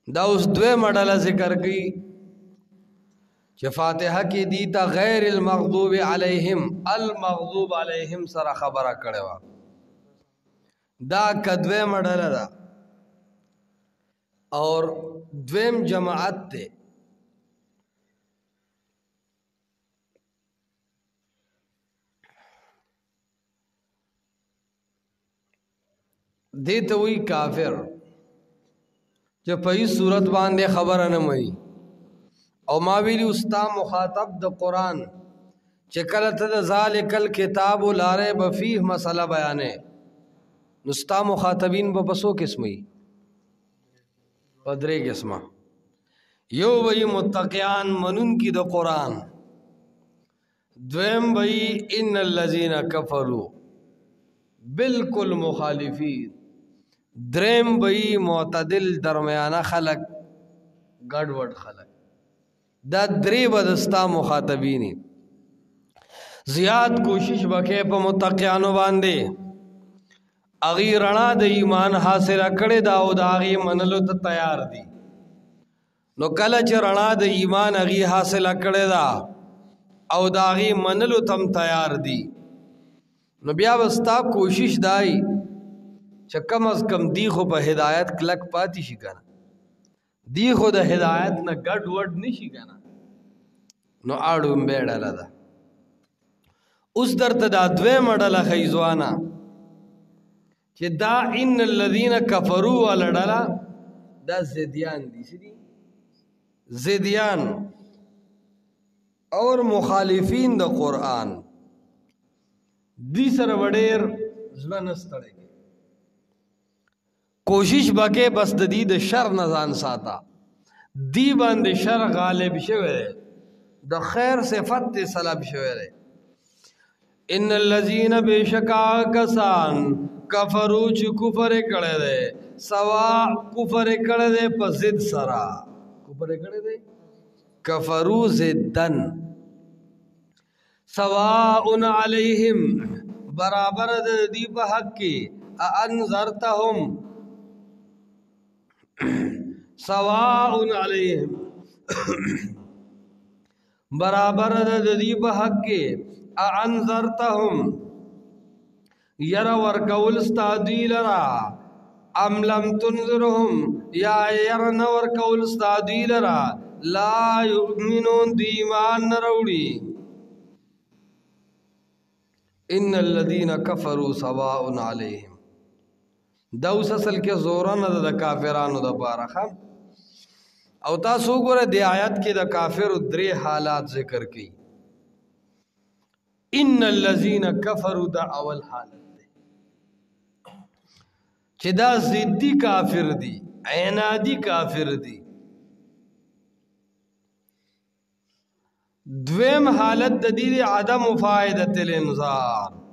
دا اوس دوی مډاله ذکر کی چې فاتحه کې دیتا غیر المغضوب علیہم المغضوب علیہم سره خبره کړي وا دا کدوی مډاله دا اور دویم جماعت ته دیتا وی کافر جو پئی صورت باندې خبره نه مئی او ما ویلی استا مخاطب د قرآن چې کله ته د ذالک الکتاب لا ریب فیه مسله بیانې نستا مخاطبین به بسو قسمي پدری قسمه یو وی متقیان منون کی د قرآن دویم وی ان الذین کفروا بالکل مخالفین درم بئی معتدل درمیانه خلق گڑوڑ خلق دا دری بدستا مخاطبینی زیاد کوشش بکے پا متقیانو باندے اغی رنا دا ایمان حاصل کڑے دا او دا اغی منلو تا تیار دی نو کلچ رنا دا ایمان اغی حاصل کڑے دا او دا اغی منلو تم تیار دی نو بیا بستا کوشش دائی چا کم از کم دی خو پا ہدایت کلک پاتی شی کنا دی خو دا ہدایت نا گڑ وڑ نشی کنا نو آڑو مبیڑا لدا اس در تدا دوے مڈالا خیزوانا چی دا ان الذین کفروا والڈالا دا زیدیان دی سی دی زیدیان اور مخالفین دا قرآن دی سر وڈیر زلنستڑے کوشش بکے بس دی د شر نزان ساتا دی باندې شر غالب شوه د خیر صفت سلب شوه ان الذين بشکا کسان کفرو چې کفر کړه دے سوا کفر کړه دے په ضد سرا کفر کړه دے کفرو ضدن سواء علیہم برابر دی په حق کې انذرتهم سواء علیہم برابر دی بحق کے انذرتهم یر ورکول استادی لرا ام لم تنذرهم یا یر نورکول استادی لرا لا یؤمنون دی ایمان نروڑی ان الذین کفروا سواء علیہم دوس اصل کے زوران دا کافرانو دا پارخا او تاسو گورا دی آیت کی دا کافر دری حالات ذکر کی ان الذین کفروا دا اول حالت دی چی دا زدی کافر دی عنادی کافر دی دویم حالت دا دی عدم فائدت الانذار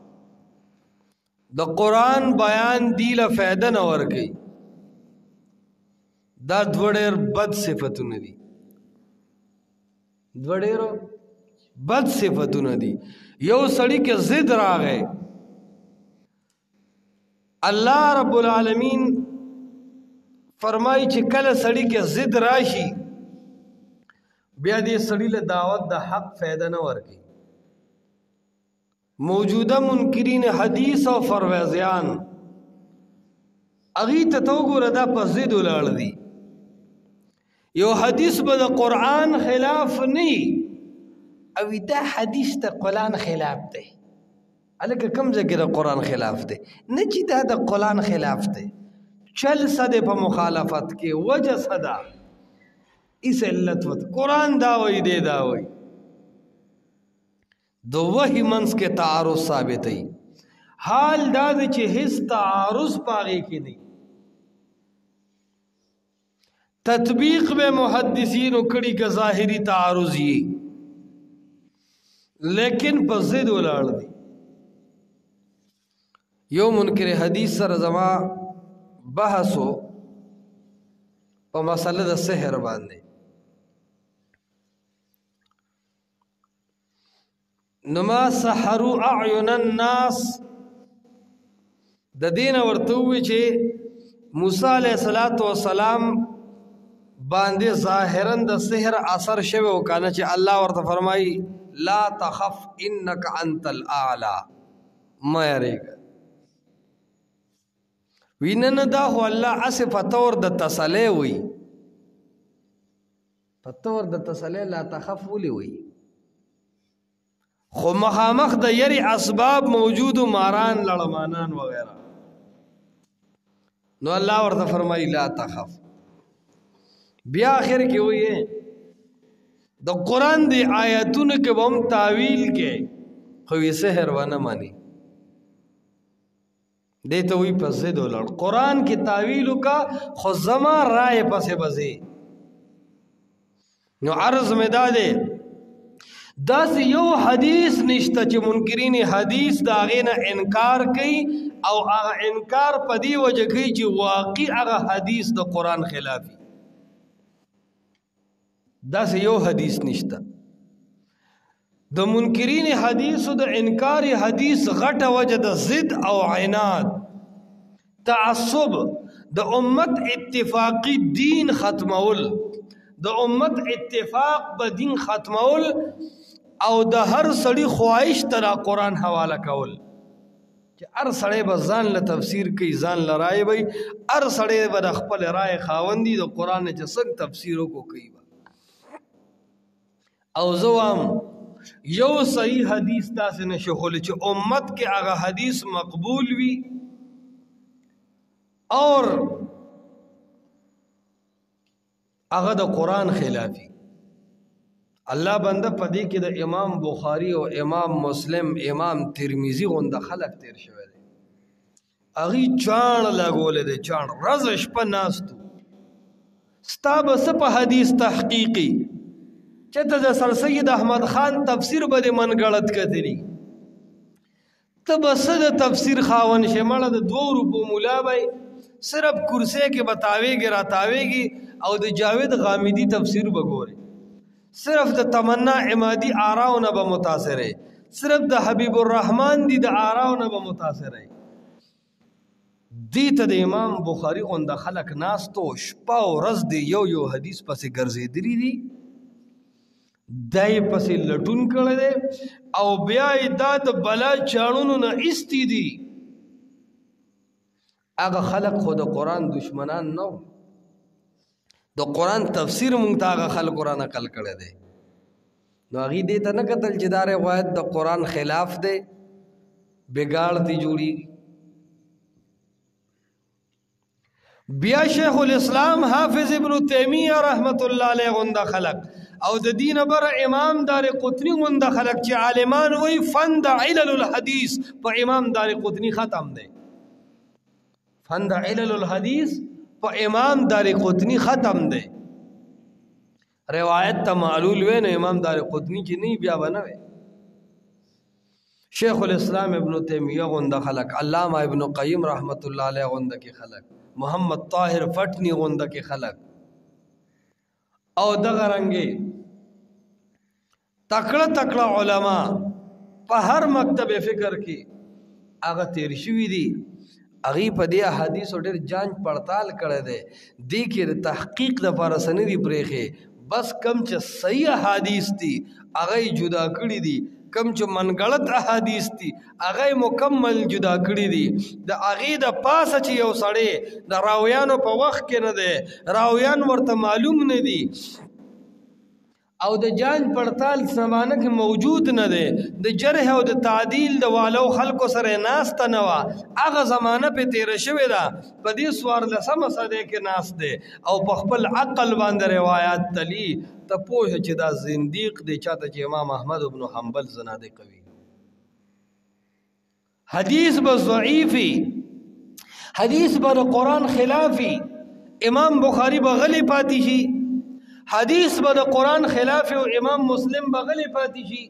دا قرآن بیان دیل فیدہ نور گئی دا دوڑیر بد صفتون دی دوڑیر بد صفتون دی یو سڑی کے ضد را گئے اللہ رب العالمین فرمائی چھ کل سڑی کے ضد راشی بیا دی سڑی لے دعوت دا حق فیدہ نور گئی موجودہ منکرین حدیث و فرویزیان اغی تتوگو ردا پا زد اولاد دی یو حدیث با دا قرآن خلاف نہیں اوی دا حدیث دا قرآن خلاف دے علیکہ کم زکی دا قرآن خلاف دے نچی دا قرآن خلاف دے چل صدے پا مخالفت کے وجہ صدا اس علت وط قرآن داوئی دے داوئی دو وہی منس کے تعارض ثابت ہے حال داد چھ حس تعارض پاگے کی نہیں تطبیق میں محدثین اکڑی کا ظاہری تعارض یہ لیکن پزد اولاد دی یو منکر حدیث سر زما بحثو پا مسئلہ دا سحر باندے نما سحرو اعین الناس دا دین ورطوی چھے موسیٰ علیہ السلام باندې ظاهرا د سحر اثر شوی او کنه چې الله ورته فرمایي لا تخف انك انت الاعلى ما یریګ ویننه دا هو الله اس فتور د تسلی وي فتور د تسلی لا تخف ولي وي خو مخامخ د یری اسباب موجود ماران لړمانان وغیرہ نو الله ورته فرمایي لا تخف بیا اخر کې وي د قران دی آیاتونو کې به هم تعویل کې خو یې سحر ونه مانی دیتا وی پس زید ولړ قران کې تعویل کا خو زما رائے پسې بزي نو عرض میں داده داس یو حدیث نشته چې منکرین حدیث دا غینا انکار کوي او هغه انکار پدی وجه کوي چې واقعي هغه حدیث د قران خلافي داس یو حدیث نشته د منکرین حدیث او د انکار حدیث غټه وجه د ضد او عناد تعصب د امت اتفاقی دین ختمول د امت اتفاق به دین ختمول او د هر سړی خواهش تر قرآن حواله کول چې هر سړی به ځان له تفسیر کوي ځان له رائے وي هر سړی به د خپل رائے خاوندي د قرآن چې څنګه تفسیر وکړي او زوام یو صحیح حدیث تاسو نشو خول چې امت کې هغه حدیث مقبول وي اور هغه د قرآن خلافي الله بنده پدې کې د امام بخاری او امام مسلم امام ترمذی غونډه خلق تیر شوی دی اغي چاڼ لګولې دی چاڼ رز شپه ناستو ستا بس په حدیث تحقیقی چته د سر سید احمد خان تفسیر به من غلط کړی ته بس د تفسیر خاون شماله د 2 روپو مولا بای صرف کرسی کې بتاويږي راتاويږي او د جاوید غامدی تفسیر وګوري صرف د تمنا عمادی آراونه به متاثر صرف د حبیب الرحمن دی د آراونه به متاثر دی ته د امام بخاری غونډه خلق ناس تو شپه او ورځ دی یو حدیث پسې ګرځېدلی دی دای پسې لټون کړي دي او بیا دا د بلا چاڼونو نه استی دي هغه خلق خود قرآن دشمنان نو د قرآن تفسیر مونږ ته هغه خلق قرآن عقل کړي دي نو هغه دې ته نه قتل چې دا روایت د قرآن خلاف دی بګاړ دی جوړي بیا شیخ الاسلام حافظ ابن تیمیہ رحمت الله علیه غنده خلق او د دین بر امام دار قطنی غنده خلق چې عالمان وی فند علل الحدیث په امام دار قطنی ختم دی فند علل الحدیث په امام دار قطنی ختم دی روایت ته معلول وین امام دار قطنی کی نہیں بیا بنوي شیخ الاسلام ابن تیمیہ غنده خلق علامہ ابن قیم رحمت الله علیه غنده کی خلق محمد طاهر فٹنی غنده کی خلق او دغه رنګي تکړه علما په هر مکتب فکر کې هغه تیر شوی دي هغه په دې حدیث او ډېر جانچ پړتال کړي دي د کې تحقیق د فارسنی دی بریخه بس کم چې صحیح حدیث دي هغه جدا کړی دي کم چې منګړت احادیث دي هغه مکمل جدا کړی دي د هغه د پاسه چې یو سړی د راویانو په وخت کې نه دی راویان ورته معلوم نه دي او د جان پړتال زمانه کې موجود نه دی د جرح او د تعدیل د والو خلکو سره ناس ته نه وا هغه زمانه په تیر شوی دا په دې سوار لسمه صدې کې ناس دی او په خپل عقل باندې روایت تلی ته پوه چې دا زنديق دی چاته چې امام احمد ابن حنبل زناده کوي حدیث به ضعیفی حدیث به قرآن خلافی امام بخاری به غلی پاتې شي حدیث به د قرآن خلاف او امام مسلم به غلی پاتې شي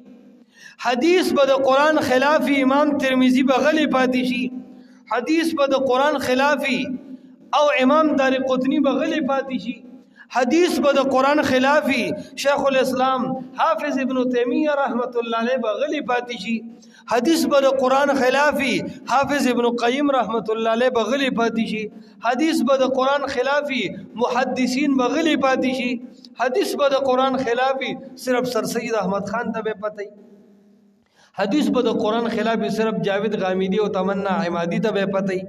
حدیث به د قرآن خلاف امام ترمذی به غلی پاتې شي حدیث به د قرآن خلاف او امام دار قطنی به غلی پاتې شي حدیث به د قرآن خلافي شیخ الاسلام حافظ ابن تیمیه رحمت الله علیه به غلی پاتې شي حدیث به د قرآن خلافي حافظ ابن قیم رحمت الله علیه به غلی پاتې شي حدیث به د قرآن خلافي محدثین به غلی پاتې شي حدیث به د قرآن خلافي صرف سر سید احمد خان ته به پته حدیث به د قرآن خلافي صرف جاوید غامیدی او تمنا عمادی ته به پته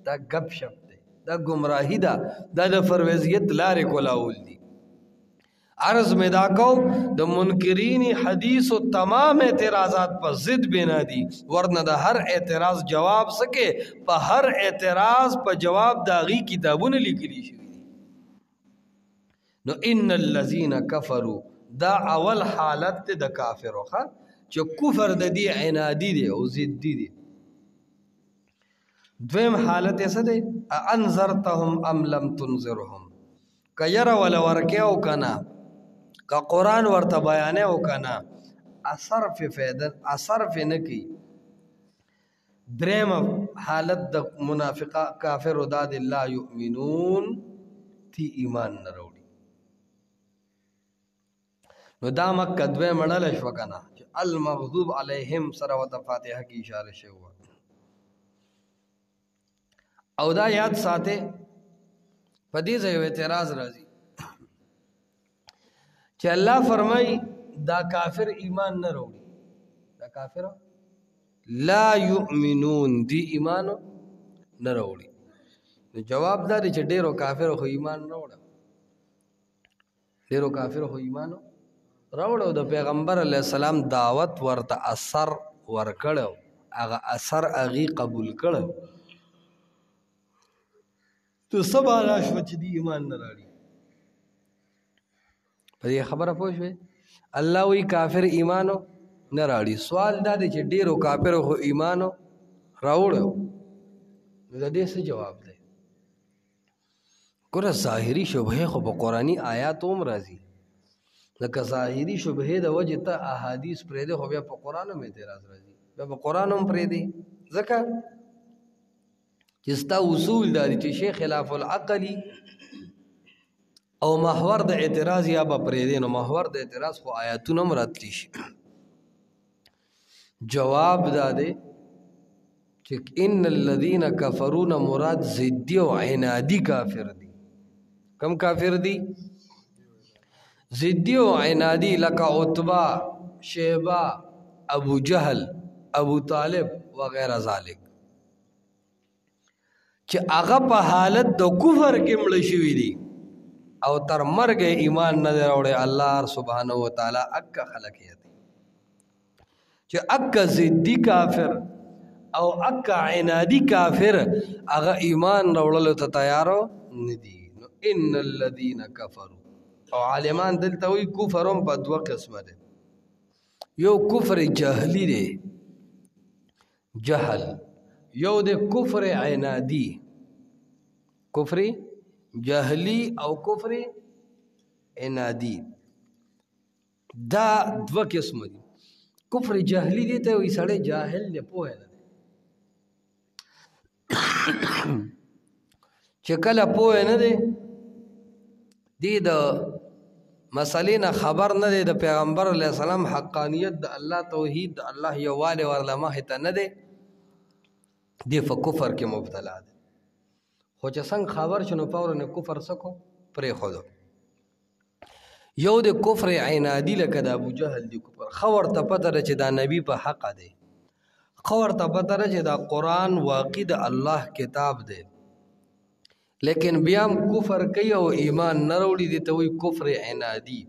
دا گپ شپ دا گمراهی دا د فرویزیت لارې کولاول دي عرض میں دا کو د منکرین حدیث و تمام اعتراضات پر ضد بنا دی ورنہ دا ہر اعتراض جواب سکے پا ہر اعتراض پا جواب داغی کتابون لکلی شوی دی نو ان الذین کفروا دا اول حالت دا کافر خوا چو کفر دا دی عنادی دی او ضدی دی دویم حالت ایسا دے انذرتهم ام لم تنذرهم که یر ولا ورکے او کنا که قرآن ورطا بیانے او کنا اثر فی فیدن اثر فی نکی دریم حالت دا منافقہ کافر داد لا یؤمنون تی ایمان نروڑی نو دا مکہ دویم اڑلش وکنا المغضوب علیہم سروت فاتحہ کی اشارہ شہوا او دا یاد ساته پدې ځای اعتراض راځي چې الله فرمای دا کافر ایمان نه وروړي دا کافر لا یؤمنون دی ایمان نه وروړي نو جواب دا دی چې ډیرو کافر خو ایمان نه وروړي ډیرو کافر خو ایمان راوړو د پیغمبر علی السلام دعوت ورته اثر ورکړو هغه اثر هغه قبول کړو تو سب آلاش وچ دی ایمان نراڑی پر یہ خبر پوچھ اللہ وی کافر ایمانو نراڑی سوال دا دے چھ ڈیرو کافر ہو ایمانو راوڑو دا دے سے جواب دے گورا ظاہری شبہ خو با قرآنی آیاتوم رازی لکہ ظاہری شبہ دا وجہ تا احادیث پریدے خو بیا پا قرآنو میں تیراز رازی بیا پا قرآنو پریدے ذکر جستا اصول داری چې شیخ خلاف العقلی او محور د اعتراض یا با پریدین و محور د اعتراض خو آیاتون امرات لیش جواب دادے چې ان الذین کفرون مراد زدی و عنادی کافر دی کم کافر دی زدی و عنادی لکا عتبہ شیبہ ابو جہل ابو طالب وغیرہ ذالک چې هغه په حالت د کفر کې مړ شوي دي او تر مرګ ایمان نه راوړي الله سبحانه و تعالی اک خلق یې چې اک ضدی کافر او اک عنادی کافر هغه ایمان راوړلو ته تیارو نه دي نو ان الذين كفروا او عالمان دلته وی کفرم په دوه قسمه دي یو کفر جهلی دی جهل یو د کفر عنادی کفر جهلی او کفر عنادی دا دو قسم دي کفر جهلی دی ته وی سړی جاهل نه پوهه نه چې کله پوهه نه دی د مسلې نه خبر نه دی د پیغمبر علیه السلام حقانیت د الله توحید د الله یووالی ورله مخې ته نه دی دی په کفر کې مبتلا دی خو چې څنګه خبر شنو فورا کفر سکو پرې خودو یو د کفر عنادی لکه د ابو جهل دی کفر خور ته پته ده چې دا نبی په حق دی خور ته پته ده چې دا قرآن واقع د الله کتاب دی لیکن بیا کفر کوي او ایمان نه وروړي دي ته وایي کفر عنادی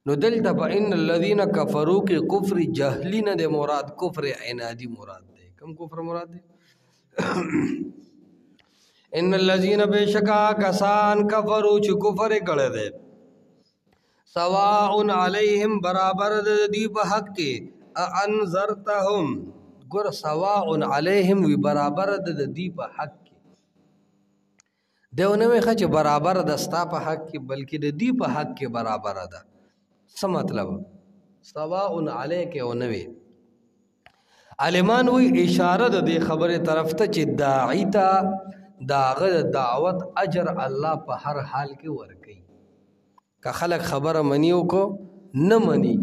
نو دلته په ان الذين كفروا کې کفر جهلی نه دی مراد کفر عنادی مراد دی کم کفر مراد دی ان الذين بشکا کسان کفروا چې کفر کړه دي سواء علیہم برابر دی په حق کې انذرتهم ګور سواء علیہم وی برابر دی په حق کې دیونه وی خچ برابر دستا په حق کې بلکې د دی په حق کې برابر ده څه مطلب سواء علیک او نوی عالمان وی اشاره د خبره طرف ته چې داعی ته دا هغه دعوت اجر الله په هر حال کې ورکوي. که خلک خبره مني او کو نه مني،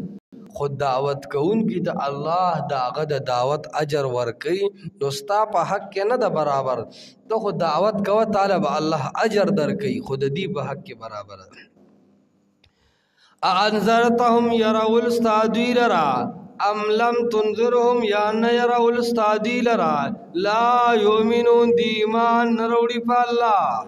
خود دعوت کوونکی د الله د هغه د دعوت اجر ورکوي. نو ستا په حق کې نه ده برابر، ته خو دعوت کوه تعالی به الله اجر درکوي، خو د دې په حق کې برابر ده. انذرتهم يرول استادوی لرا ام لم تنذرهم یا نه يرول استادوی لرا لا یؤمنون دی ایمان نروړي په الله.